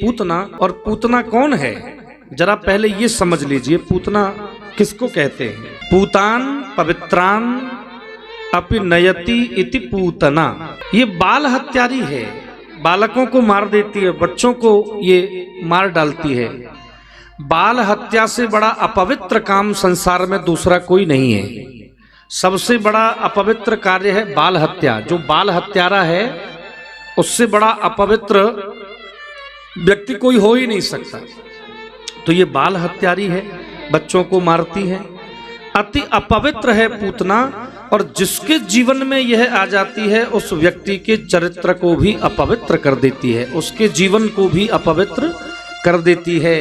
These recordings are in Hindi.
पूतना और पूतना कौन है, जरा पहले ये समझ लीजिए। पूतना किसको कहते हैं? पूतान पवित्रान अपि नयति इति पूतना। ये बाल हत्यारी है, बालकों को मार देती है, बच्चों को ये मार डालती है। बाल हत्या से बड़ा अपवित्र काम संसार में दूसरा कोई नहीं है। सबसे बड़ा अपवित्र कार्य है बाल हत्या। जो बाल हत्यारा है उससे बड़ा अपवित्र व्यक्ति कोई हो ही नहीं सकता। तो ये बाल हत्यारी है, बच्चों को मारती है, अति अपवित्र है पूतना। और जिसके जीवन में यह आ जाती है उस व्यक्ति के चरित्र को भी अपवित्र कर देती है, उसके जीवन को भी अपवित्र कर देती है।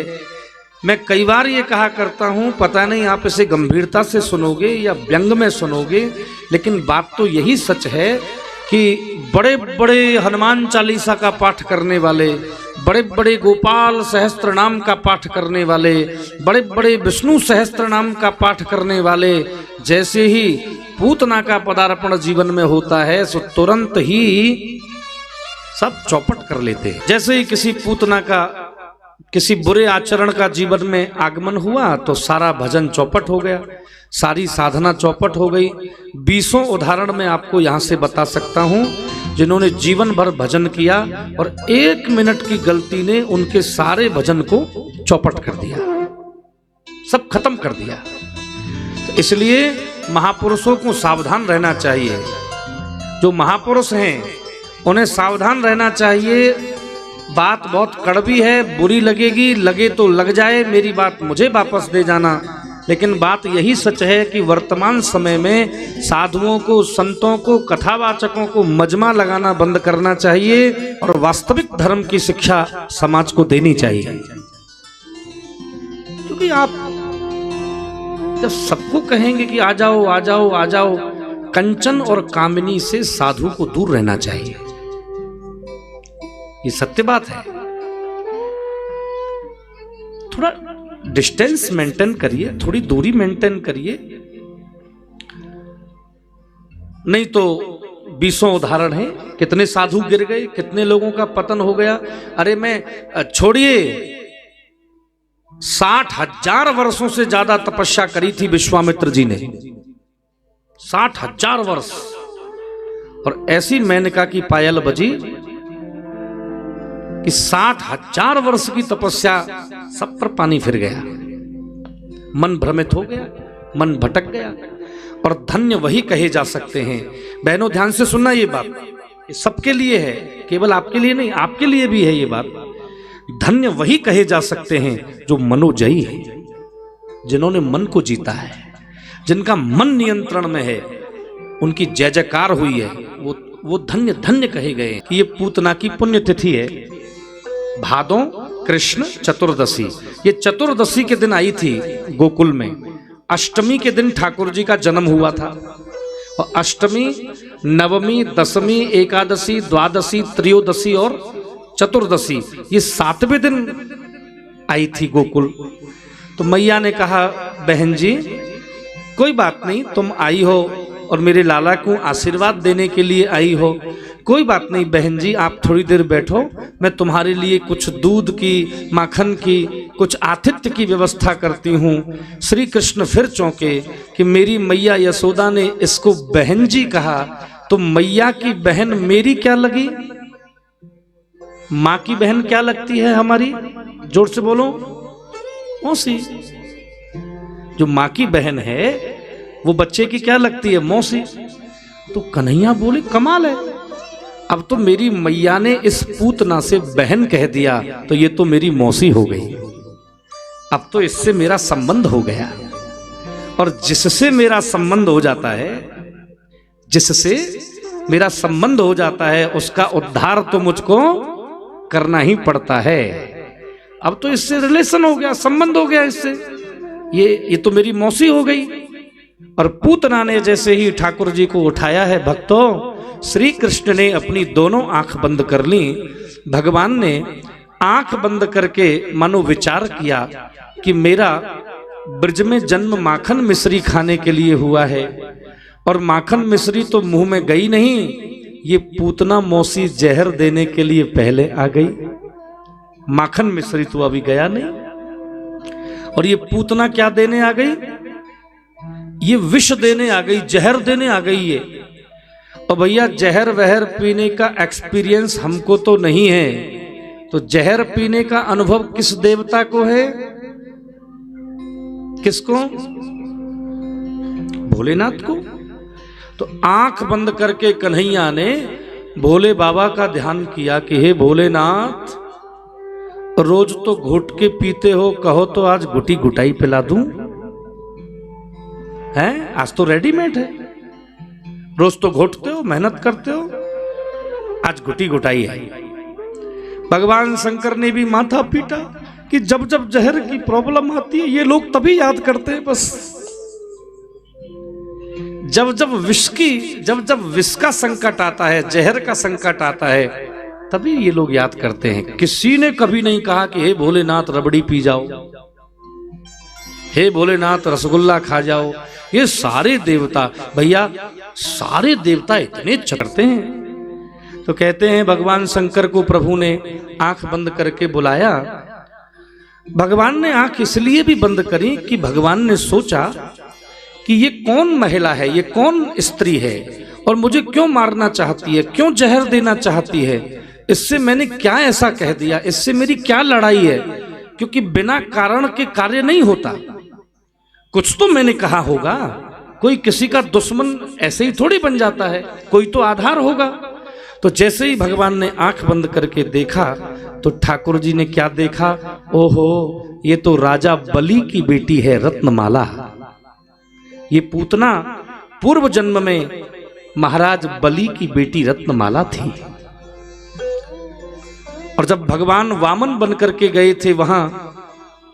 मैं कई बार ये कहा करता हूँ, पता नहीं आप इसे गंभीरता से सुनोगे या व्यंग में सुनोगे, लेकिन बात तो यही सच है कि बड़े बड़े हनुमान चालीसा का पाठ करने वाले, बड़े बड़े गोपाल सहस्त्र नाम का पाठ करने वाले, बड़े बड़े विष्णु सहस्त्र नाम का पाठ करने वाले, जैसे ही पूतना का पदार्पण जीवन में होता है सो तुरंत ही सब चौपट कर लेते हैं। जैसे ही किसी पूतना का, किसी बुरे आचरण का जीवन में आगमन हुआ तो सारा भजन चौपट हो गया, सारी साधना चौपट हो गई। 20 उदाहरण मैं आपको यहाँ से बता सकता हूँ जिन्होंने जीवन भर भजन किया और 1 मिनट की गलती ने उनके सारे भजन को चौपट कर दिया, सब खत्म कर दिया। तो इसलिए महापुरुषों को सावधान रहना चाहिए। जो महापुरुष हैं उन्हें सावधान रहना चाहिए। बात बहुत कड़वी है, बुरी लगेगी, लगे तो लग जाए, मेरी बात मुझे वापस दे जाना, लेकिन बात यही सच है कि वर्तमान समय में साधुओं को, संतों को, कथावाचकों को मजमा लगाना बंद करना चाहिए और वास्तविक धर्म की शिक्षा समाज को देनी चाहिए। क्योंकि आप जब सबको कहेंगे कि आ जाओ आ जाओ आ जाओ, कंचन और कामिनी से साधु को दूर रहना चाहिए, ये सत्य बात है। थोड़ा डिस्टेंस मेंटेन करिए, थोड़ी दूरी मेंटेन करिए, नहीं तो 20 उदाहरण है, कितने साधु गिर गए, कितने लोगों का पतन हो गया। अरे मैं छोड़िए, 60,000 वर्षों से ज्यादा तपस्या करी थी विश्वामित्र जी ने, 60,000 वर्ष, और ऐसी मेनका की पायल बजी कि 60,000 वर्ष की तपस्या सब पर पानी फिर गया, मन भ्रमित हो गया, मन भटक गया। और धन्य वही कहे जा सकते हैं। बहनों ध्यान से सुनना, ये बात ये सबके लिए है, केवल आपके लिए नहीं, आपके लिए भी है ये बात। धन्य वही कहे जा सकते हैं जो मनोजयी है, जिन्होंने मन को जीता है, जिनका मन नियंत्रण में है, उनकी जय जयकार हुई है, वो धन्य धन्य कहे गए। कि ये पूतना की पुण्यतिथि है, भादों कृष्ण चतुर्दशी। ये चतुर्दशी के दिन आई थी गोकुल में। अष्टमी के दिन ठाकुर जी का जन्म हुआ था, और अष्टमी, नवमी, दशमी, एकादशी, द्वादशी, त्रयोदशी और चतुर्दशी, ये 7वें दिन आई थी गोकुल। तो मैया ने कहा, बहन जी कोई बात नहीं, तुम आई हो और मेरे लाला को आशीर्वाद देने के लिए आई हो, कोई बात नहीं बहन जी, आप थोड़ी देर बैठो, मैं तुम्हारे लिए कुछ दूध की, माखन की, कुछ आतिथ्य की व्यवस्था करती हूँ। श्री कृष्ण फिर चौंके कि मेरी मैया यशोदा ने इसको बहन जी कहा, तो मैया की बहन मेरी क्या लगी? माँ की बहन क्या लगती है हमारी? जोर से बोलो, मौसी। जो माँ की बहन है वो बच्चे की क्या लगती है? मौसी। तो कन्हैया बोले, कमाल है, अब तो मेरी मैया ने इस पूतना से बहन कह दिया, तो ये तो मेरी मौसी हो गई, अब तो इससे मेरा संबंध हो गया। और जिससे मेरा संबंध हो जाता है, जिससे मेरा संबंध हो जाता है, उसका उद्धार तो मुझको करना ही पड़ता है। अब तो इससे रिलेशन हो गया, संबंध हो गया इससे, ये तो मेरी मौसी हो गई। और पूतना ने जैसे ही ठाकुर जी को उठाया है, भक्तों, श्री कृष्ण ने अपनी दोनों आंख बंद कर ली। भगवान ने आंख बंद करके मानो विचार किया कि मेरा ब्रज में जन्म माखन मिश्री खाने के लिए हुआ है, और माखन मिश्री तो मुंह में गई नहीं, ये पूतना मौसी जहर देने के लिए पहले आ गई। माखन मिश्री तो अभी गया नहीं। और ये पूतना क्या देने आ गई? ये विष देने आ गई, जहर देने आ गई ये। और भैया जहर वहर पीने का एक्सपीरियंस हमको तो नहीं है, तो जहर पीने का अनुभव किस देवता को है? किसको? भोलेनाथ को। तो आंख बंद करके कन्हैया ने भोले बाबा का ध्यान किया कि हे भोलेनाथ, रोज तो घुट के पीते हो, कहो तो आज गुटी गुटाई पिला दूं। हैं? आज तो रेडीमेड है, रोज तो घोटते हो, मेहनत करते हो, आज गुटी गुटाई है। भगवान शंकर ने भी माथा पीटा कि जब जब जहर की प्रॉब्लम आती है ये लोग तभी याद करते हैं, बस जब जब विष का संकट आता है, जहर का संकट आता है, तभी ये लोग याद करते हैं। किसी ने कभी नहीं कहा कि हे भोलेनाथ रबड़ी पी जाओ, हे भोलेनाथ रसगुल्ला खा जाओ। ये सारे देवता, भैया सारे देवता इतने चढ़ते हैं। तो कहते हैं भगवान शंकर को प्रभु ने आंख बंद करके बुलाया। भगवान ने आंख इसलिए भी बंद करी कि भगवान ने सोचा कि ये कौन महिला है, ये कौन स्त्री है, और मुझे क्यों मारना चाहती है, क्यों जहर देना चाहती है, इससे मैंने क्या ऐसा कह दिया, इससे मेरी क्या लड़ाई है? क्योंकि बिना कारण के कार्य नहीं होता, कुछ तो मैंने कहा होगा। कोई किसी का दुश्मन ऐसे ही थोड़ी बन जाता है, कोई तो आधार होगा। तो जैसे ही भगवान ने आंख बंद करके देखा तो ठाकुर जी ने क्या देखा? ओहो, ये तो राजा बलि की बेटी है रत्नमाला। ये पूतना पूर्व जन्म में महाराज बलि की बेटी रत्नमाला थी। और जब भगवान वामन बन करके गए थे वहां,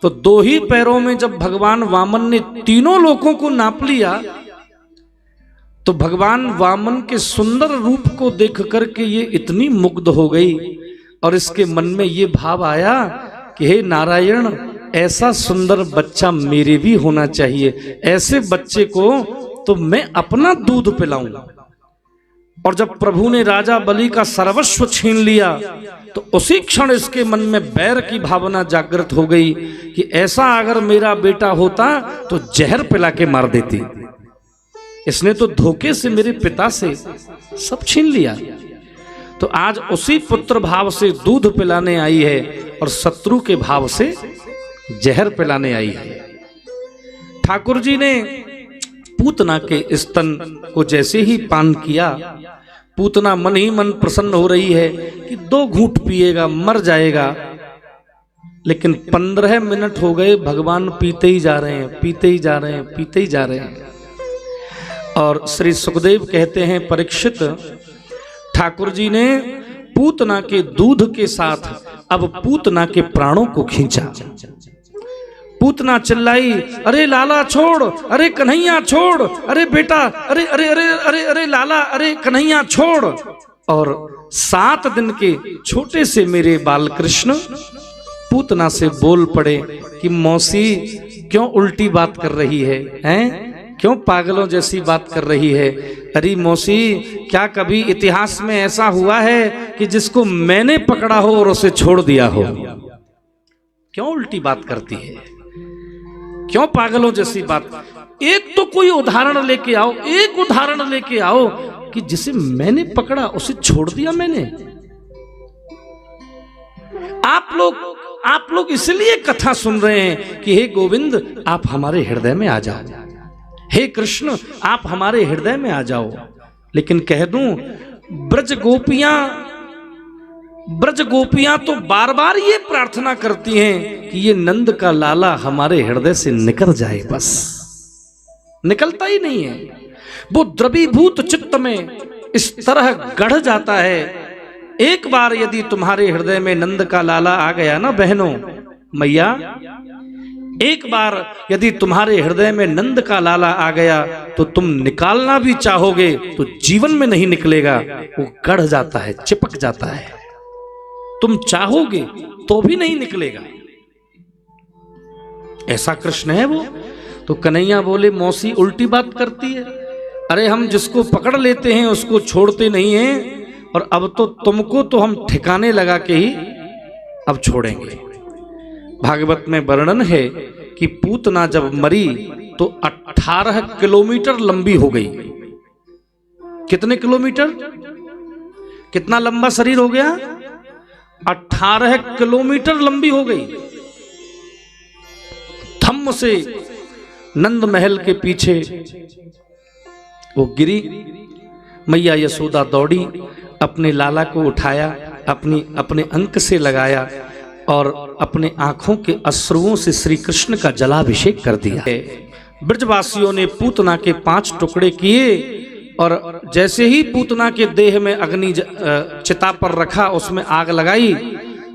तो 2 ही पैरों में जब भगवान वामन ने तीनों लोकों को नाप लिया, तो भगवान वामन के सुंदर रूप को देख करके ये इतनी मुग्ध हो गई और इसके मन में ये भाव आया कि हे नारायण, ऐसा सुंदर बच्चा मेरे भी होना चाहिए, ऐसे बच्चे को तो मैं अपना दूध पिलाऊंगा। और जब प्रभु ने राजा बलि का सर्वस्व छीन लिया, तो उसी क्षण इसके मन में बैर की भावना जागृत हो गई कि ऐसा अगर मेरा बेटा होता तो जहर पिला के मार देती। इसने तो धोखे से मेरे पिता से सब छीन लिया। तो आज उसी पुत्र भाव से दूध पिलाने आई है और शत्रु के भाव से जहर पिलाने आई है। ठाकुर जी ने पूतना के स्तन को जैसे ही पान किया, पूतना मन ही मन प्रसन्न हो रही है कि 2 घूंट पिएगा, मर जाएगा। लेकिन 15 मिनट हो गए, भगवान पीते ही जा रहे हैं, पीते ही जा रहे हैं, पीते ही जा रहे हैं। और श्री सुखदेव कहते हैं, परीक्षित, ठाकुर जी ने पूतना के दूध के साथ अब पूतना के प्राणों को खींचा। पूतना चिल्लाई, अरे लाला छोड़, अरे कन्हैया छोड़, अरे बेटा, अरे अरे अरे अरे अरे लाला, अरे कन्हैया छोड़। और 7 दिन के छोटे से मेरे बाल कृष्ण पूतना से बोल पड़े कि मौसी क्यों उल्टी बात कर रही है, हैं? क्यों पागलों जैसी बात कर रही है? अरे मौसी, क्या कभी इतिहास में ऐसा हुआ है कि जिसको मैंने पकड़ा हो और उसे छोड़ दिया हो? क्यों उल्टी बात करती है, क्यों पागलों जैसी बात? एक तो कोई उदाहरण लेके आओ, एक उदाहरण लेके आओ कि जिसे मैंने पकड़ा उसे छोड़ दिया मैंने। आप लोग इसलिए कथा सुन रहे हैं कि हे गोविंद आप हमारे हृदय में आ जाओ, हे कृष्ण आप हमारे हृदय में आ जाओ। लेकिन कह दूं, ब्रज गोपियां तो बार बार ये प्रार्थना करती हैं कि ये नंद का लाला हमारे हृदय से निकल जाए, बस निकलता ही नहीं है। वो द्रवीभूत चित्त में इस तरह गढ़ जाता है। एक बार यदि तुम्हारे हृदय में नंद का लाला आ गया ना बहनों, मैया, एक बार यदि तुम्हारे हृदय में नंद का लाला आ गया तो तुम निकालना भी चाहोगे तो जीवन में नहीं निकलेगा, वो गढ़ जाता है, चिपक जाता है। तुम चाहोगे तो भी नहीं निकलेगा। ऐसा कृष्ण है वो। तो कन्हैया बोले, मौसी उल्टी बात करती है। अरे हम जिसको पकड़ लेते हैं उसको छोड़ते नहीं हैं, और अब तो तुमको तो हम ठिकाने लगा के ही अब छोड़ेंगे। भागवत में वर्णन है कि पूतना जब मरी तो 18 किलोमीटर लंबी हो गई। कितने किलोमीटर? कितना लंबा शरीर हो गया? 18 किलोमीटर लंबी हो गई। धम्म से नंद महल के पीछे वो गिरी। मैया यशोदा दौड़ी, अपने लाला को उठाया, अपने अंक से लगाया और अपने आंखों के अश्रुओं से श्री कृष्ण का जलाभिषेक कर दिया। ब्रजवासियों ने पूतना के 5 टुकड़े किए और जैसे ही पूतना के देह में अग्नि चिता पर रखा, उसमें आग लगाई,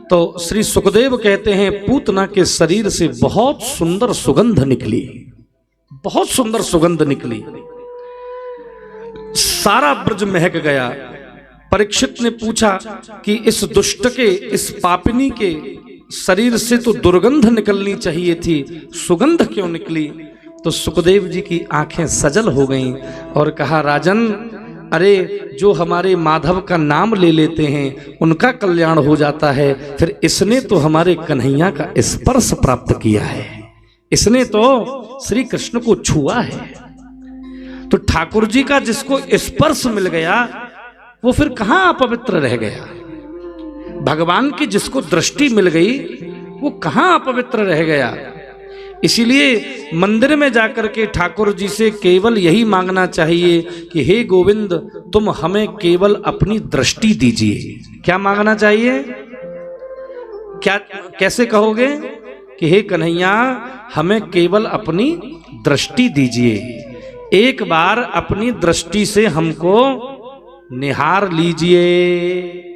तो श्री सुखदेव कहते हैं पूतना के शरीर से बहुत सुंदर सुगंध निकली, बहुत सुंदर सुगंध निकली। सारा ब्रज महक गया। परीक्षित ने पूछा कि इस दुष्ट के, इस पापिनी के शरीर से तो दुर्गंध निकलनी चाहिए थी, सुगंध क्यों निकली? तो सुखदेव जी की आंखें सजल हो गईं और कहा, राजन, अरे जो हमारे माधव का नाम ले लेते हैं उनका कल्याण हो जाता है, फिर इसने तो हमारे कन्हैया का स्पर्श प्राप्त किया है, इसने तो श्री कृष्ण को छुआ है। तो ठाकुर जी का जिसको स्पर्श मिल गया वो फिर कहां अपवित्र रह गया? भगवान की जिसको दृष्टि मिल गई वो कहां अपवित्र रह गया? इसीलिए मंदिर में जाकर के ठाकुर जी से केवल यही मांगना चाहिए कि हे गोविंद, तुम हमें केवल अपनी दृष्टि दीजिए। क्या मांगना चाहिए? क्या कैसे कहोगे कि हे कन्हैया, हमें केवल अपनी दृष्टि दीजिए, एक बार अपनी दृष्टि से हमको निहार लीजिए।